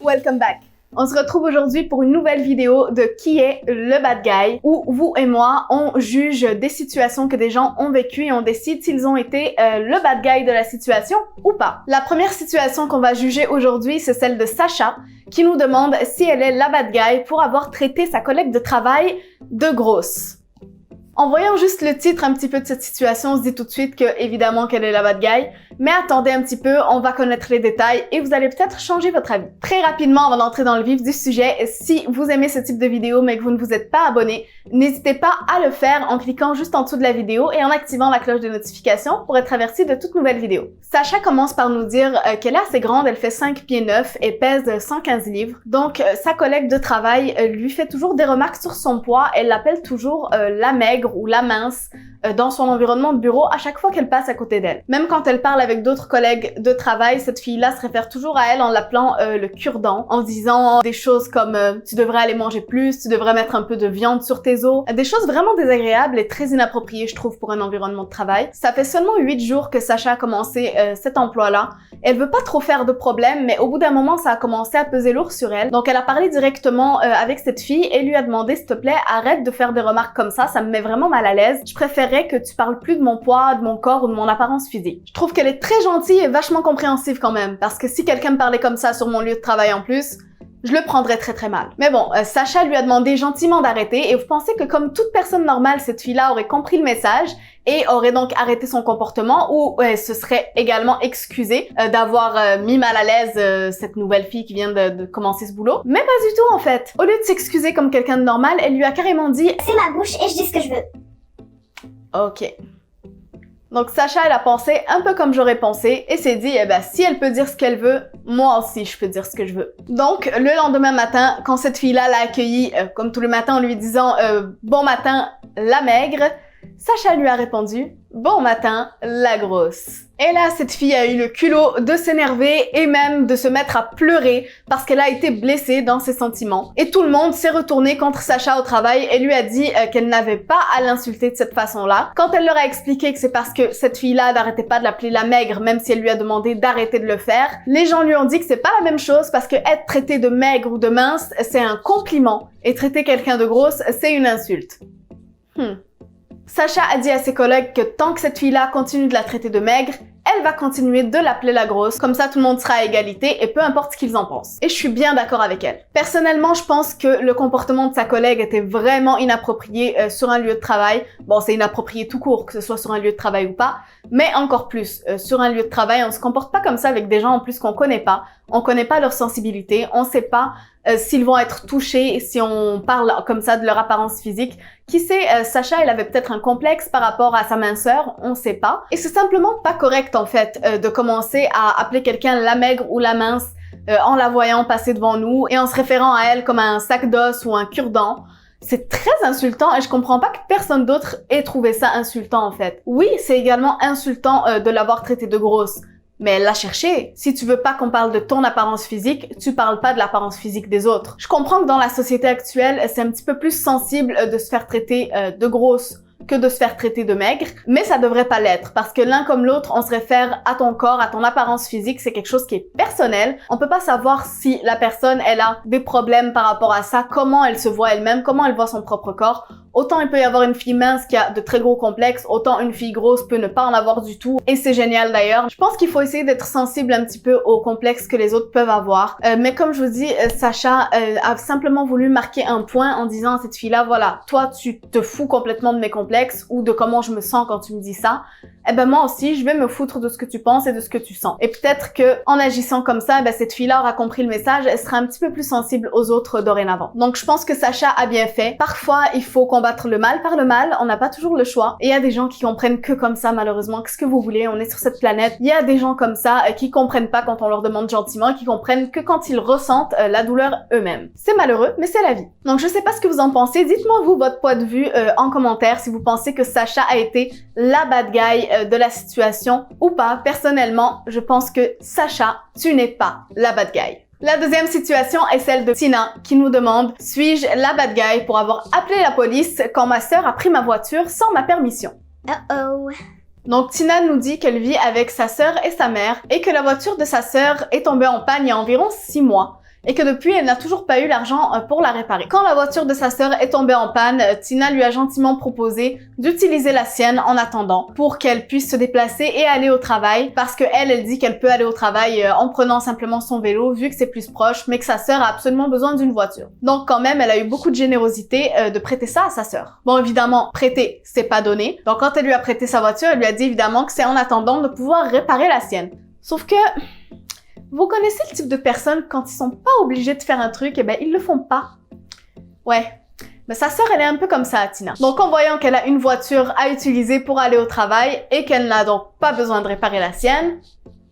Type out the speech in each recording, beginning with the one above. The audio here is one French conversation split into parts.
Welcome back! On se retrouve aujourd'hui pour une nouvelle vidéo de Qui est le bad guy, où vous et moi, on juge des situations que des gens ont vécues et on décide s'ils ont été le bad guy de la situation ou pas. La première situation qu'on va juger aujourd'hui, c'est celle de Sacha, qui nous demande si elle est la bad guy pour avoir traité sa collègue de travail de grosse. En voyant juste le titre un petit peu de cette situation, on se dit tout de suite que évidemment qu'elle est la bad guy, mais attendez un petit peu, on va connaître les détails et vous allez peut-être changer votre avis. Très rapidement, avant d'entrer dans le vif du sujet, si vous aimez ce type de vidéo mais que vous ne vous êtes pas abonné, n'hésitez pas à le faire en cliquant juste en dessous de la vidéo et en activant la cloche de notification pour être averti de toute nouvelle vidéo. Sacha commence par nous dire qu'elle est assez grande, elle fait 5 pieds 9 et pèse 115 livres. Donc sa collègue de travail lui fait toujours des remarques sur son poids, elle l'appelle toujours la maigre ou la mince dans son environnement de bureau à chaque fois qu'elle passe à côté d'elle. Même quand elle parle avec d'autres collègues de travail, cette fille-là se réfère toujours à elle en l'appelant le cure-dent, en disant des choses comme tu devrais aller manger plus, tu devrais mettre un peu de viande sur tes os. Des choses vraiment désagréables et très inappropriées, je trouve, pour un environnement de travail. Ça fait seulement 8 jours que Sacha a commencé cet emploi-là. Elle veut pas trop faire de problème, mais au bout d'un moment, ça a commencé à peser lourd sur elle. Donc elle a parlé directement avec cette fille et lui a demandé, s'il te plaît, arrête de faire des remarques comme ça me met vraiment mal à l'aise. Je préférerais que tu parles plus de mon poids, de mon corps ou de mon apparence physique. Je trouve qu'elle est très gentille et vachement compréhensive quand même, parce que si quelqu'un me parlait comme ça sur mon lieu de travail en plus, je le prendrais très très mal. Mais bon, Sacha lui a demandé gentiment d'arrêter et vous pensez que comme toute personne normale, cette fille-là aurait compris le message et aurait donc arrêté son comportement ou se serait également excusée d'avoir mis mal à l'aise cette nouvelle fille qui vient de commencer ce boulot. Mais pas du tout en fait. Au lieu de s'excuser comme quelqu'un de normal, elle lui a carrément dit « C'est ma bouche et je dis ce que je veux ». Ok. Donc Sacha, elle a pensé un peu comme j'aurais pensé et s'est dit, eh ben, si elle peut dire ce qu'elle veut, moi aussi je peux dire ce que je veux. Donc le lendemain matin, quand cette fille-là l'a accueillie, comme tous les matins en lui disant bon matin la maigre, Sacha lui a répondu bon matin la grosse. Et là, cette fille a eu le culot de s'énerver et même de se mettre à pleurer parce qu'elle a été blessée dans ses sentiments. Et tout le monde s'est retourné contre Sacha au travail et lui a dit qu'elle n'avait pas à l'insulter de cette façon-là. Quand elle leur a expliqué que c'est parce que cette fille-là n'arrêtait pas de l'appeler la maigre, même si elle lui a demandé d'arrêter de le faire, les gens lui ont dit que c'est pas la même chose parce que être traité de maigre ou de mince, c'est un compliment et traiter quelqu'un de grosse, c'est une insulte. Sacha a dit à ses collègues que tant que cette fille-là continue de la traiter de maigre, elle va continuer de l'appeler la grosse, comme ça tout le monde sera à égalité et peu importe ce qu'ils en pensent. Et je suis bien d'accord avec elle. Personnellement, je pense que le comportement de sa collègue était vraiment inapproprié sur un lieu de travail. Bon, c'est inapproprié tout court, que ce soit sur un lieu de travail ou pas, mais encore plus, sur un lieu de travail, on se comporte pas comme ça avec des gens en plus qu'on connaît pas. On connaît pas leur sensibilité, on sait pas s'ils vont être touchés, si on parle comme ça de leur apparence physique. Qui sait, Sacha, elle avait peut-être un complexe par rapport à sa minceur, on sait pas. Et c'est simplement pas correct en fait de commencer à appeler quelqu'un la maigre ou la mince en la voyant passer devant nous et en se référant à elle comme à un sac d'os ou un cure-dent. C'est très insultant et je comprends pas que personne d'autre ait trouvé ça insultant en fait. Oui, c'est également insultant de l'avoir traitée de grosse. Mais elle l'a cherché. Si tu veux pas qu'on parle de ton apparence physique, tu parles pas de l'apparence physique des autres. Je comprends que dans la société actuelle, c'est un petit peu plus sensible de se faire traiter de grosse que de se faire traiter de maigre, mais ça devrait pas l'être, parce que l'un comme l'autre, on se réfère à ton corps, à ton apparence physique, c'est quelque chose qui est personnel. On peut pas savoir si la personne, elle a des problèmes par rapport à ça, comment elle se voit elle-même, comment elle voit son propre corps. Autant il peut y avoir une fille mince qui a de très gros complexes, autant une fille grosse peut ne pas en avoir du tout, et c'est génial d'ailleurs. Je pense qu'il faut essayer d'être sensible un petit peu aux complexes que les autres peuvent avoir, mais comme je vous dis, Sacha a simplement voulu marquer un point en disant à cette fille-là, voilà, toi tu te fous complètement de mes complexes ou de comment je me sens quand tu me dis ça, eh ben moi aussi je vais me foutre de ce que tu penses et de ce que tu sens. Et peut-être que en agissant comme ça, ben cette fille-là aura compris le message, elle sera un petit peu plus sensible aux autres dorénavant. Donc je pense que Sacha a bien fait. Parfois il faut combattre le mal par le mal, on n'a pas toujours le choix. Et il y a des gens qui comprennent que comme ça malheureusement. Qu'est-ce que vous voulez, on est sur cette planète. Il y a des gens comme ça qui comprennent pas quand on leur demande gentiment, qui comprennent que quand ils ressentent la douleur eux-mêmes. C'est malheureux, mais c'est la vie. Donc je sais pas ce que vous en pensez, dites-moi vous votre point de vue en commentaire si vous pensez que Sacha a été la bad guy de la situation ou pas. Personnellement, je pense que Sacha, tu n'es pas la bad guy. La deuxième situation est celle de Tina qui nous demande « Suis-je la bad guy pour avoir appelé la police quand ma sœur a pris ma voiture sans ma permission ?» Donc Tina nous dit qu'elle vit avec sa sœur et sa mère et que la voiture de sa sœur est tombée en panne il y a environ 6 mois et que depuis, elle n'a toujours pas eu l'argent pour la réparer. Quand la voiture de sa sœur est tombée en panne, Tina lui a gentiment proposé d'utiliser la sienne en attendant pour qu'elle puisse se déplacer et aller au travail parce que elle dit qu'elle peut aller au travail en prenant simplement son vélo vu que c'est plus proche, mais que sa sœur a absolument besoin d'une voiture. Donc quand même, elle a eu beaucoup de générosité de prêter ça à sa sœur. Bon, évidemment, prêter, c'est pas donné. Donc quand elle lui a prêté sa voiture, elle lui a dit évidemment que c'est en attendant de pouvoir réparer la sienne. Sauf que vous connaissez le type de personnes, quand ils sont pas obligés de faire un truc, eh ben ils le font pas. Ouais. Mais sa sœur, elle est un peu comme ça, Tina. Donc en voyant qu'elle a une voiture à utiliser pour aller au travail et qu'elle n'a donc pas besoin de réparer la sienne,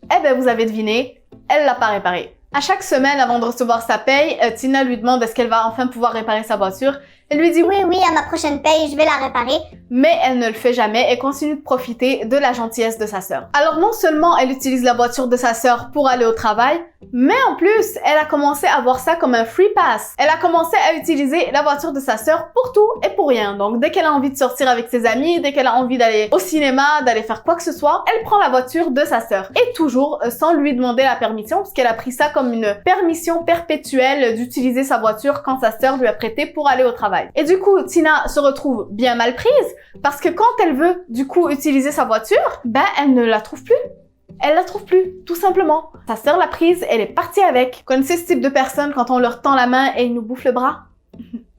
eh ben vous avez deviné, elle l'a pas réparée. À chaque semaine, avant de recevoir sa paye, Tina lui demande est-ce qu'elle va enfin pouvoir réparer sa voiture. Elle lui dit oui, à ma prochaine paye, je vais la réparer. Mais elle ne le fait jamais et continue de profiter de la gentillesse de sa sœur. Alors non seulement elle utilise la voiture de sa sœur pour aller au travail, mais en plus, elle a commencé à voir ça comme un free pass. Elle a commencé à utiliser la voiture de sa sœur pour tout et pour rien. Donc dès qu'elle a envie de sortir avec ses amis, dès qu'elle a envie d'aller au cinéma, d'aller faire quoi que ce soit, elle prend la voiture de sa sœur. Et toujours sans lui demander la permission, parce qu'elle a pris ça comme une permission perpétuelle d'utiliser sa voiture quand sa sœur lui a prêté pour aller au travail. Et du coup, Tina se retrouve bien mal prise parce que quand elle veut, du coup, utiliser sa voiture, ben, elle ne la trouve plus. Elle la trouve plus, tout simplement. Sa sœur l'a prise, elle est partie avec. Vous connaissez ce type de personne quand on leur tend la main et ils nous bouffent le bras?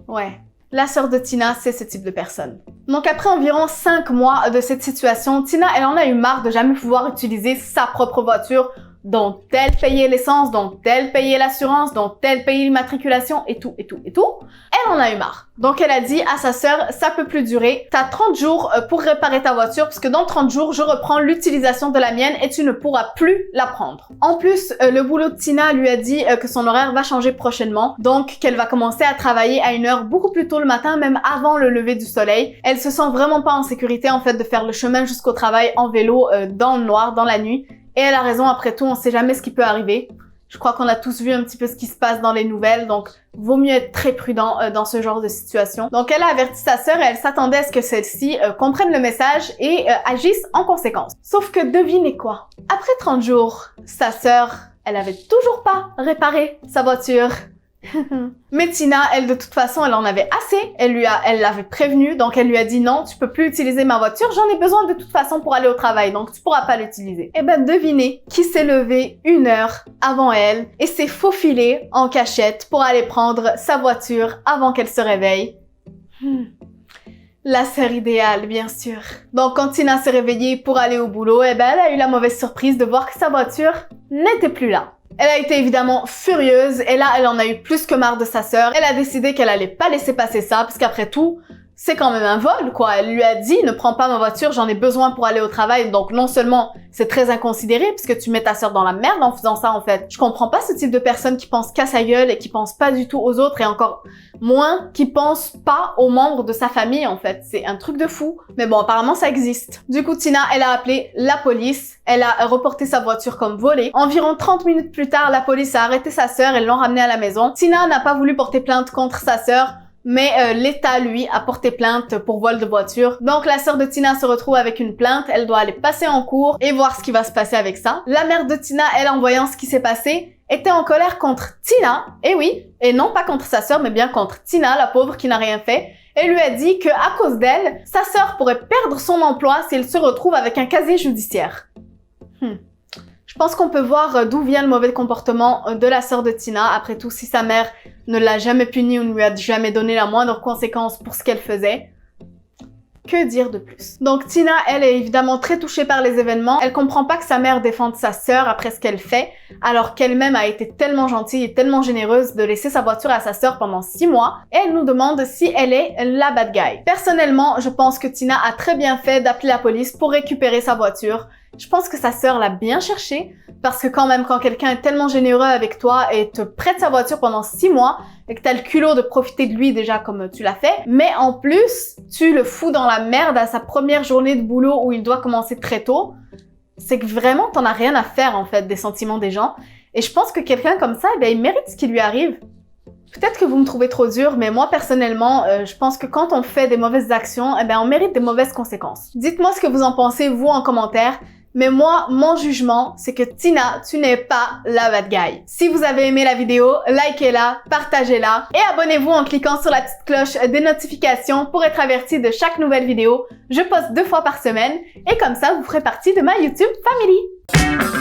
Ouais. La sœur de Tina, c'est ce type de personne. Donc après environ 5 mois de cette situation, Tina, elle en a eu marre de jamais pouvoir utiliser sa propre voiture dont elle payait l'essence, dont elle payait l'assurance, dont elle payait l'immatriculation et tout. Elle en a eu marre. Donc elle a dit à sa sœur, ça peut plus durer, t'as 30 jours pour réparer ta voiture parce que dans 30 jours, je reprends l'utilisation de la mienne et tu ne pourras plus la prendre. En plus, le boulot de Tina lui a dit que son horaire va changer prochainement, donc qu'elle va commencer à travailler à une heure beaucoup plus tôt le matin, même avant le lever du soleil. Elle se sent vraiment pas en sécurité en fait de faire le chemin jusqu'au travail en vélo dans le noir, dans la nuit. Et elle a raison, après tout, on sait jamais ce qui peut arriver. Je crois qu'on a tous vu un petit peu ce qui se passe dans les nouvelles, donc vaut mieux être très prudent dans ce genre de situation. Donc elle a averti sa sœur et elle s'attendait à ce que celle-ci comprenne le message et agisse en conséquence. Sauf que devinez quoi? Après 30 jours, sa sœur, elle avait toujours pas réparé sa voiture. Mais Tina, elle de toute façon, elle en avait assez. Elle l'avait prévenue, donc elle lui a dit non, tu peux plus utiliser ma voiture, j'en ai besoin de toute façon pour aller au travail, donc tu pourras pas l'utiliser. Et ben devinez qui s'est levé 1 heure avant elle et s'est faufilé en cachette pour aller prendre sa voiture avant qu'elle se réveille. La sœur idéale, bien sûr. Donc quand Tina s'est réveillée pour aller au boulot, eh ben elle a eu la mauvaise surprise de voir que sa voiture n'était plus là. Elle a été évidemment furieuse et là, elle en a eu plus que marre de sa sœur. Elle a décidé qu'elle allait pas laisser passer ça parce qu'après tout, c'est quand même un vol, quoi. Elle lui a dit, ne prends pas ma voiture, j'en ai besoin pour aller au travail. Donc non seulement c'est très inconsidéré puisque tu mets ta sœur dans la merde en faisant ça en fait. Je comprends pas ce type de personne qui pense qu'à sa gueule et qui pense pas du tout aux autres et encore moins qui pense pas aux membres de sa famille en fait. C'est un truc de fou. Mais bon, apparemment ça existe. Du coup, Tina, elle a appelé la police. Elle a reporté sa voiture comme volée. Environ 30 minutes plus tard, la police a arrêté sa sœur et l'ont ramenée à la maison. Tina n'a pas voulu porter plainte contre sa sœur. Mais l'État, lui, a porté plainte pour vol de voiture. Donc la sœur de Tina se retrouve avec une plainte, elle doit aller passer en cours et voir ce qui va se passer avec ça. La mère de Tina, elle, en voyant ce qui s'est passé, était en colère contre Tina, et oui, et non pas contre sa sœur, mais bien contre Tina, la pauvre qui n'a rien fait, et lui a dit que à cause d'elle, sa sœur pourrait perdre son emploi si elle se retrouve avec un casier judiciaire. Je pense qu'on peut voir d'où vient le mauvais comportement de la sœur de Tina. Après tout, si sa mère ne l'a jamais punie ou ne lui a jamais donné la moindre conséquence pour ce qu'elle faisait, que dire de plus? Donc Tina, elle est évidemment très touchée par les événements. Elle comprend pas que sa mère défende sa sœur après ce qu'elle fait, alors qu'elle-même a été tellement gentille et tellement généreuse de laisser sa voiture à sa sœur pendant 6 mois. Et elle nous demande si elle est la bad guy. Personnellement, je pense que Tina a très bien fait d'appeler la police pour récupérer sa voiture. Je pense que sa sœur l'a bien cherché, parce que quand même, quand quelqu'un est tellement généreux avec toi et te prête sa voiture pendant 6 mois, et que t'as le culot de profiter de lui déjà comme tu l'as fait, mais en plus, tu le fous dans la merde à sa première journée de boulot où il doit commencer très tôt, c'est que vraiment t'en as rien à faire en fait des sentiments des gens. Et je pense que quelqu'un comme ça, il mérite ce qui lui arrive. Peut-être que vous me trouvez trop dur, mais moi personnellement, je pense que quand on fait des mauvaises actions, on mérite des mauvaises conséquences. Dites-moi ce que vous en pensez, vous, en commentaire. Mais moi, mon jugement, c'est que Tina, tu n'es pas la bad guy. Si vous avez aimé la vidéo, likez-la, partagez-la et abonnez-vous en cliquant sur la petite cloche des notifications pour être averti de chaque nouvelle vidéo. Je poste 2 fois par semaine et comme ça, vous ferez partie de ma YouTube Family.